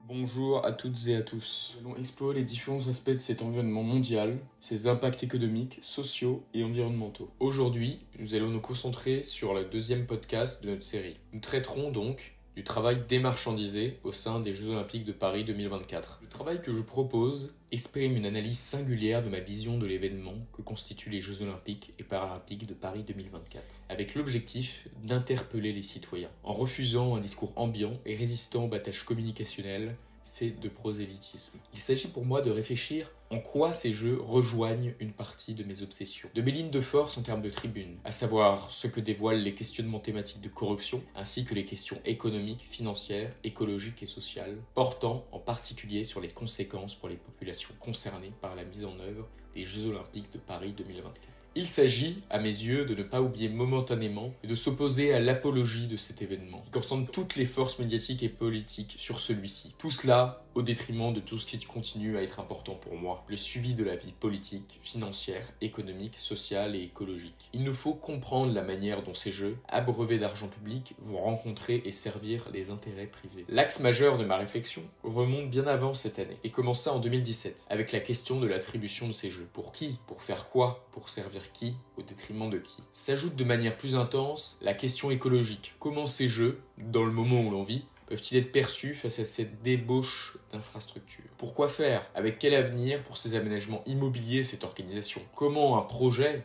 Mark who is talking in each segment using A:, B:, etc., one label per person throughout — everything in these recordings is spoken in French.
A: Bonjour à toutes et à tous. Nous allons explorer les différents aspects de cet environnement mondial, ses impacts économiques, sociaux et environnementaux. Aujourd'hui, nous allons nous concentrer sur le deuxième podcast de notre série. Nous traiterons donc du travail démarchandisé au sein des Jeux Olympiques de Paris 2024. Le travail que je propose exprime une analyse singulière de ma vision de l'événement que constituent les Jeux Olympiques et Paralympiques de Paris 2024, avec l'objectif d'interpeller les citoyens, en refusant un discours ambiant et résistant au battage communicationnel fait de prosélytisme. Il s'agit pour moi de réfléchir en quoi ces jeux rejoignent une partie de mes obsessions, de mes lignes de force en termes de tribune, à savoir ce que dévoilent les questionnements thématiques de corruption, ainsi que les questions économiques, financières, écologiques et sociales, portant en particulier sur les conséquences pour les populations concernées par la mise en œuvre des Jeux Olympiques de Paris 2024. Il s'agit, à mes yeux, de ne pas oublier momentanément et de s'opposer à l'apologie de cet événement, qui concentre toutes les forces médiatiques et politiques sur celui-ci. Tout cela au détriment de tout ce qui continue à être important pour moi, le suivi de la vie politique, financière, économique, sociale et écologique. Il nous faut comprendre la manière dont ces jeux, abreuvés d'argent public, vont rencontrer et servir les intérêts privés. L'axe majeur de ma réflexion remonte bien avant cette année et commença en 2017, avec la question de l'attribution de ces jeux. Pour qui ? Pour faire quoi ? Pour servir qui au détriment de qui. S'ajoute de manière plus intense la question écologique. Comment ces jeux, dans le moment où l'on vit, peuvent-ils être perçus face à cette débauche d'infrastructures ? Pourquoi faire ? Avec quel avenir pour ces aménagements immobiliers, cette organisation ? Comment un projet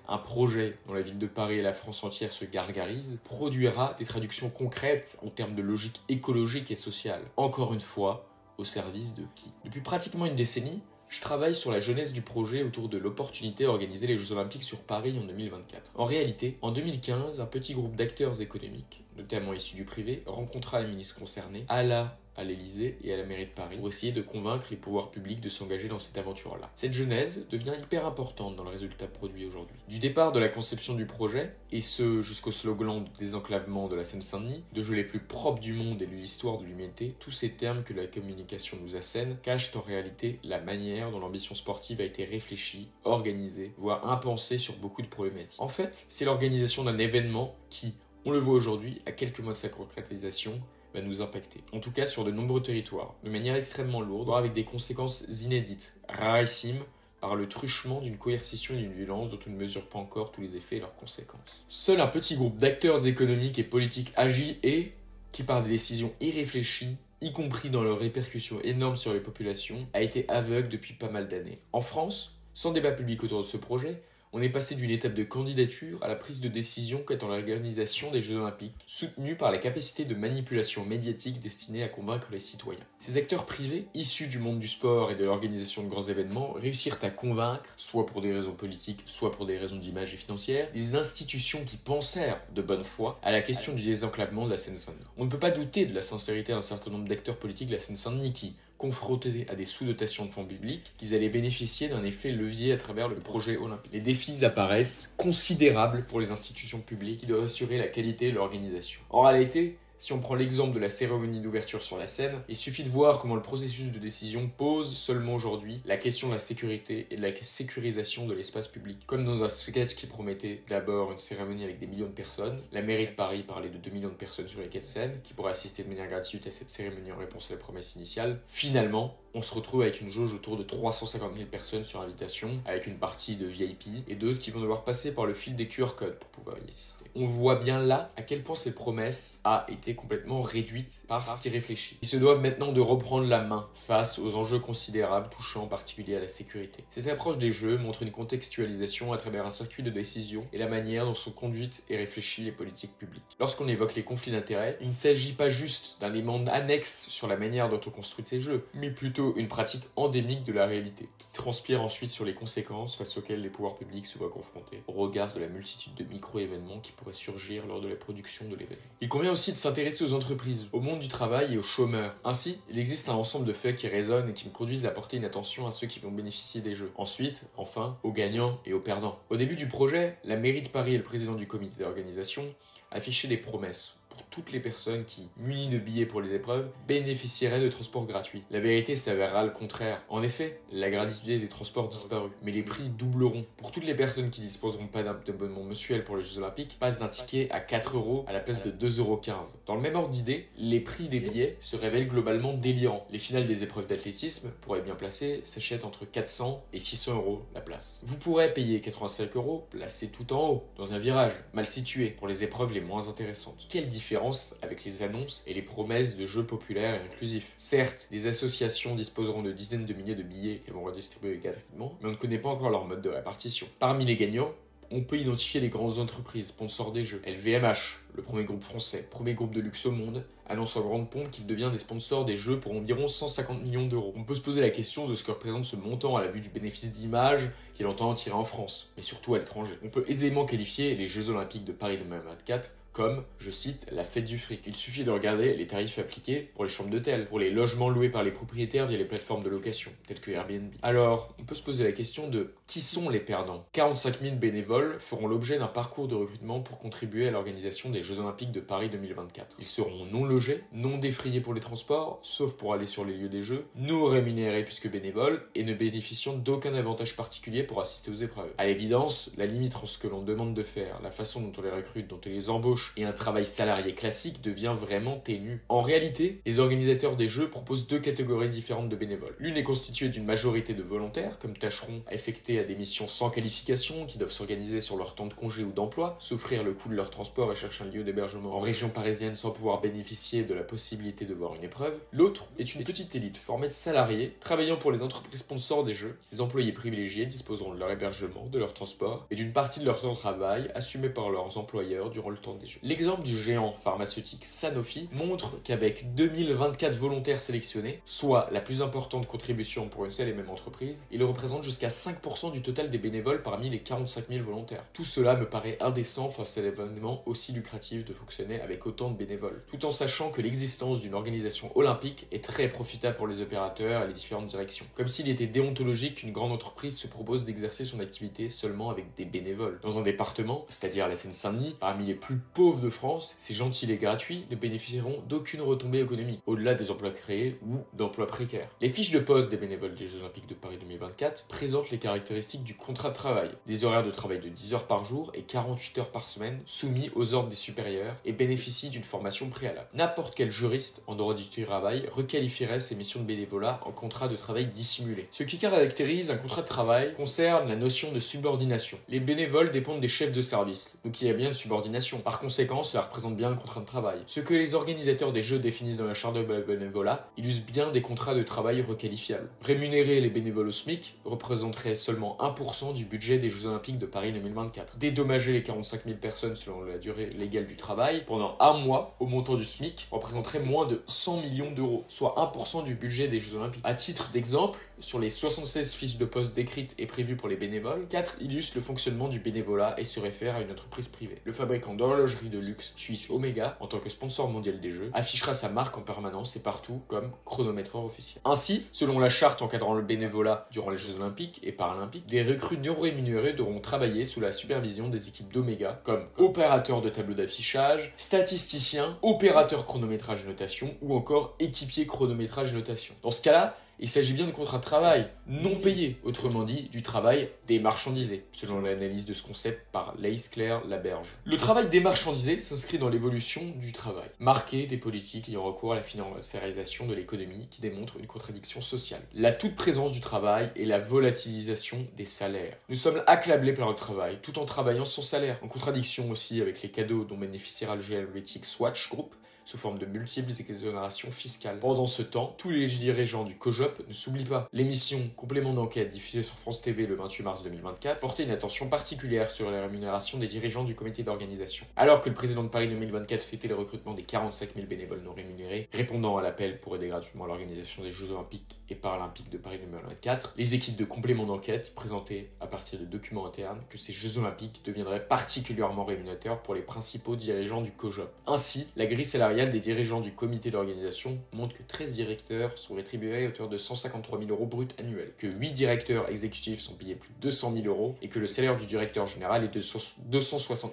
A: dont la ville de Paris et la France entière se gargarisent, produira des traductions concrètes en termes de logique écologique et sociale ? Encore une fois, au service de qui ? Depuis pratiquement une décennie, je travaille sur la jeunesse du projet autour de l'opportunité d'organiser les Jeux Olympiques sur Paris en 2024. En réalité, en 2015, un petit groupe d'acteurs économiques, notamment issus du privé, rencontra les ministres concernés, alla à l'Élysée et à la mairie de Paris pour essayer de convaincre les pouvoirs publics de s'engager dans cette aventure-là. Cette genèse devient hyper importante dans le résultat produit aujourd'hui. Du départ de la conception du projet, et ce jusqu'au slogan de désenclavement de la Seine-Saint-Denis, de jeux les plus propres du monde et de l'histoire de l'humanité, tous ces termes que la communication nous assène cachent en réalité la manière dont l'ambition sportive a été réfléchie, organisée, voire impensée sur beaucoup de problématiques. En fait, c'est l'organisation d'un événement qui, on le voit aujourd'hui, à quelques mois de sa concrétisation, va nous impacter. En tout cas sur de nombreux territoires, de manière extrêmement lourde, voire avec des conséquences inédites, rarissimes, par le truchement d'une coercition et d'une violence dont on ne mesure pas encore tous les effets et leurs conséquences. Seul un petit groupe d'acteurs économiques et politiques agit et, qui par des décisions irréfléchies, y compris dans leurs répercussions énormes sur les populations, a été aveugle depuis pas mal d'années. En France, sans débat public autour de ce projet, on est passé d'une étape de candidature à la prise de décision quant à l'organisation des Jeux Olympiques, soutenue par la capacité de manipulation médiatique destinée à convaincre les citoyens. Ces acteurs privés, issus du monde du sport et de l'organisation de grands événements, réussirent à convaincre, soit pour des raisons politiques, soit pour des raisons d'image et financières, des institutions qui pensèrent de bonne foi à la question du désenclavement de la Seine-Saint-Denis. On ne peut pas douter de la sincérité d'un certain nombre d'acteurs politiques de la Seine-Saint-Denis qui, confrontés à des sous-dotations de fonds publics, qu'ils allaient bénéficier d'un effet levier à travers le projet olympique. Les défis apparaissent considérables pour les institutions publiques qui doivent assurer la qualité de l'organisation. En réalité, si on prend l'exemple de la cérémonie d'ouverture sur la scène, il suffit de voir comment le processus de décision pose seulement aujourd'hui la question de la sécurité et de la sécurisation de l'espace public. Comme dans un sketch qui promettait d'abord une cérémonie avec des millions de personnes, la mairie de Paris parlait de 2 millions de personnes sur les quais de Seine qui pourraient assister de manière gratuite à cette cérémonie en réponse à la promesse initiale. Finalement, on se retrouve avec une jauge autour de 350 000 personnes sur invitation, avec une partie de VIP et d'autres qui vont devoir passer par le fil des QR codes pour pouvoir y assister. On voit bien là à quel point cette promesse a été complètement réduite par ce qui réfléchit. Ils se doivent maintenant de reprendre la main face aux enjeux considérables touchant en particulier à la sécurité. Cette approche des jeux montre une contextualisation à travers un circuit de décision et la manière dont sont conduites et réfléchies les politiques publiques. Lorsqu'on évoque les conflits d'intérêts, il ne s'agit pas juste d'un élément annexe sur la manière dont on construit ces jeux, mais plutôt une pratique endémique de la réalité, qui transpire ensuite sur les conséquences face auxquelles les pouvoirs publics se voient confrontés, au regard de la multitude de micro-événements qui pourraient surgir lors de la production de l'événement. Il convient aussi de s'intéresser aux entreprises, au monde du travail et aux chômeurs. Ainsi, il existe un ensemble de faits qui résonnent et qui me conduisent à porter une attention à ceux qui vont bénéficier des jeux. Ensuite, enfin, aux gagnants et aux perdants. Au début du projet, la mairie de Paris et le président du comité d'organisation affichaient des promesses pour toutes les personnes qui, munies de billets pour les épreuves, bénéficieraient de transports gratuits. La vérité s'avérera le contraire. En effet, la gratuité des transports disparut, mais les prix doubleront. Pour toutes les personnes qui disposeront pas d'un abonnement mensuel pour les Jeux Olympiques, passe d'un ticket à 4 € à la place de 2,15 €. Dans le même ordre d'idée, les prix des billets se révèlent globalement délirants. Les finales des épreuves d'athlétisme, pour être bien placées, s'achètent entre 400 et 600 € la place. Vous pourrez payer 85 € placé tout en haut, dans un virage, mal situé, pour les épreuves les moins intéressantes. Quelle différence avec les annonces et les promesses de jeux populaires et inclusifs. Certes, les associations disposeront de dizaines de milliers de billets qu'elles vont redistribuer gratuitement, mais on ne connaît pas encore leur mode de répartition. Parmi les gagnants, on peut identifier les grandes entreprises, sponsors des jeux. LVMH, le premier groupe français, premier groupe de luxe au monde, annonce en grande pompe qu'il devient des sponsors des jeux pour environ 150 millions d'euros. On peut se poser la question de ce que représente ce montant à la vue du bénéfice d'image qu'il entend en tirer en France, mais surtout à l'étranger. On peut aisément qualifier les Jeux Olympiques de Paris 2024 comme, je cite, la fête du fric. Il suffit de regarder les tarifs appliqués pour les chambres d'hôtel, pour les logements loués par les propriétaires via les plateformes de location, telles que Airbnb. Alors, on peut se poser la question de qui sont les perdants ? 45 000 bénévoles feront l'objet d'un parcours de recrutement pour contribuer à l'organisation des Jeux Olympiques de Paris 2024. Ils seront non logés, non défrayés pour les transports, sauf pour aller sur les lieux des Jeux, non rémunérés puisque bénévoles, et ne bénéficiant d'aucun avantage particulier pour assister aux épreuves. À l'évidence, la limite entre ce que l'on demande de faire, la façon dont on les recrute, dont on les embauche, et un travail salarié classique devient vraiment ténu. En réalité, les organisateurs des Jeux proposent deux catégories différentes de bénévoles. L'une est constituée d'une majorité de volontaires, comme tâcheront à effectuer à des missions sans qualification, qui doivent s'organiser sur leur temps de congé ou d'emploi, s'offrir le coût de leur transport et chercher un lieu d'hébergement en région parisienne sans pouvoir bénéficier de la possibilité de voir une épreuve. L'autre est une petite élite formée de salariés, travaillant pour les entreprises sponsors des Jeux. Ces employés privilégiés disposeront de leur hébergement, de leur transport et d'une partie de leur temps de travail assumé par leurs employeurs durant le temps des Jeux. L'exemple du géant pharmaceutique Sanofi montre qu'avec 2024 volontaires sélectionnés, soit la plus importante contribution pour une seule et même entreprise, il représente jusqu'à 5% du total des bénévoles parmi les 45 000 volontaires. Tout cela me paraît indécent face à l'événement aussi lucratif de fonctionner avec autant de bénévoles, tout en sachant que l'existence d'une organisation olympique est très profitable pour les opérateurs et les différentes directions. Comme s'il était déontologique qu'une grande entreprise se propose d'exercer son activité seulement avec des bénévoles. Dans un département, c'est-à-dire la Seine-Saint-Denis, parmi les plus pauvres de France, ces gentils et gratuits ne bénéficieront d'aucune retombée économique, au-delà des emplois créés ou d'emplois précaires. Les fiches de poste des bénévoles des Jeux Olympiques de Paris 2024 présentent les caractéristiques du contrat de travail, des horaires de travail de 10 heures par jour et 48 heures par semaine, soumis aux ordres des supérieurs et bénéficient d'une formation préalable. N'importe quel juriste en droit du travail requalifierait ces missions de bénévolat en contrat de travail dissimulé. Ce qui caractérise un contrat de travail concerne la notion de subordination. Les bénévoles dépendent des chefs de service, donc il y a bien de subordination. Par conséquent, cela représente bien un contrat de travail. Ce que les organisateurs des Jeux définissent dans la charte de bénévolat illustre bien des contrats de travail requalifiables. Rémunérer les bénévoles au SMIC représenterait seulement 1% du budget des Jeux Olympiques de Paris 2024. Dédommager les 45 000 personnes selon la durée légale du travail pendant un mois au montant du SMIC représenterait moins de 100 millions d'euros, soit 1% du budget des Jeux Olympiques. À titre d'exemple, sur les 76 fiches de poste décrites et prévues pour les bénévoles, 4 illustrent le fonctionnement du bénévolat et se réfèrent à une entreprise privée. Le fabricant d'horlogerie de luxe suisse Omega, en tant que sponsor mondial des Jeux, affichera sa marque en permanence et partout comme chronométreur officiel. Ainsi, selon la charte encadrant le bénévolat durant les Jeux Olympiques et Paralympiques, les recrues non rémunérées devront travailler sous la supervision des équipes d'Omega comme opérateurs de tableau d'affichage, statisticiens, opérateurs chronométrage et notation ou encore équipiers chronométrage et notation. Dans ce cas-là, il s'agit bien de contrats de travail non payés, autrement dit du travail démarchandisé, selon l'analyse de ce concept par Laïs Claire Laberge. Le travail démarchandisé s'inscrit dans l'évolution du travail, marqué des politiques ayant recours à la financiarisation de l'économie qui démontre une contradiction sociale. La toute présence du travail et la volatilisation des salaires. Nous sommes accablés par le travail, tout en travaillant sans salaire, en contradiction aussi avec les cadeaux dont bénéficiera le Helvetic Swatch Group, sous forme de multiples exonérations fiscales. Pendant ce temps, tous les dirigeants du COJOP ne s'oublient pas. L'émission Complément d'enquête diffusée sur France TV le 28 mars 2024 portait une attention particulière sur la rémunération des dirigeants du comité d'organisation. Alors que le président de Paris 2024 fêtait le recrutement des 45 000 bénévoles non rémunérés, répondant à l'appel pour aider gratuitement à l'organisation des Jeux Olympiques et Paralympiques de Paris 2024, les équipes de Complément d'enquête présentaient à partir de documents internes que ces Jeux Olympiques deviendraient particulièrement rémunérateurs pour les principaux dirigeants du COJOP. Ainsi, la grille salariale salariale des dirigeants du comité d'organisation montre que 13 directeurs sont rétribués à hauteur de 153 000 euros bruts annuels, que 8 directeurs exécutifs sont payés plus de 200 000 euros et que le salaire du directeur général est de 260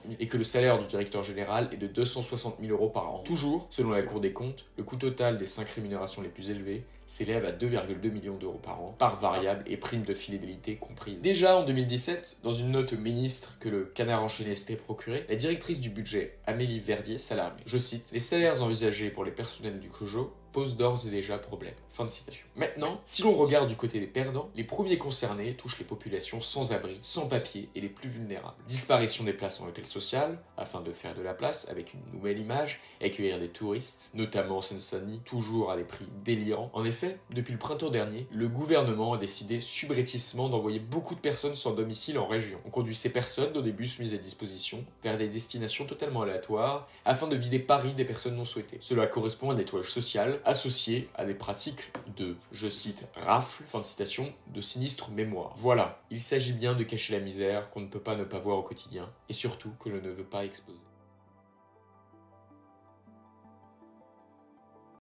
A: 000 euros par an. Toujours, selon la Cour des comptes, le coût total des 5 rémunérations les plus élevées s'élève à 2,2 millions d'euros par an, par variable et prime de fidélité comprises. Déjà en 2017, dans une note au ministre que le Canard enchaîné s'était procuré, la directrice du budget, Amélie Verdier, s'alarmait. Je cite, « Les salaires envisagés pour les personnels du COJO pose d'ores et déjà problème. » Fin de citation. Maintenant, si l'on regarde du côté des perdants, les premiers concernés touchent les populations sans abri, sans papier et les plus vulnérables. Disparition des places en hôtel social, afin de faire de la place avec une nouvelle image, accueillir des touristes, notamment en Seine-Saint-Denis, toujours à des prix délirants. En effet, depuis le printemps dernier, le gouvernement a décidé subrepticement d'envoyer beaucoup de personnes sans domicile en région. On conduit ces personnes dans des bus mis à disposition vers des destinations totalement aléatoires afin de vider Paris des personnes non souhaitées. Cela correspond à un nettoyage social associé à des pratiques de, je cite, rafle, fin de citation, de sinistre mémoire. Voilà, il s'agit bien de cacher la misère qu'on ne peut pas ne pas voir au quotidien et surtout que l'on ne veut pas exposer.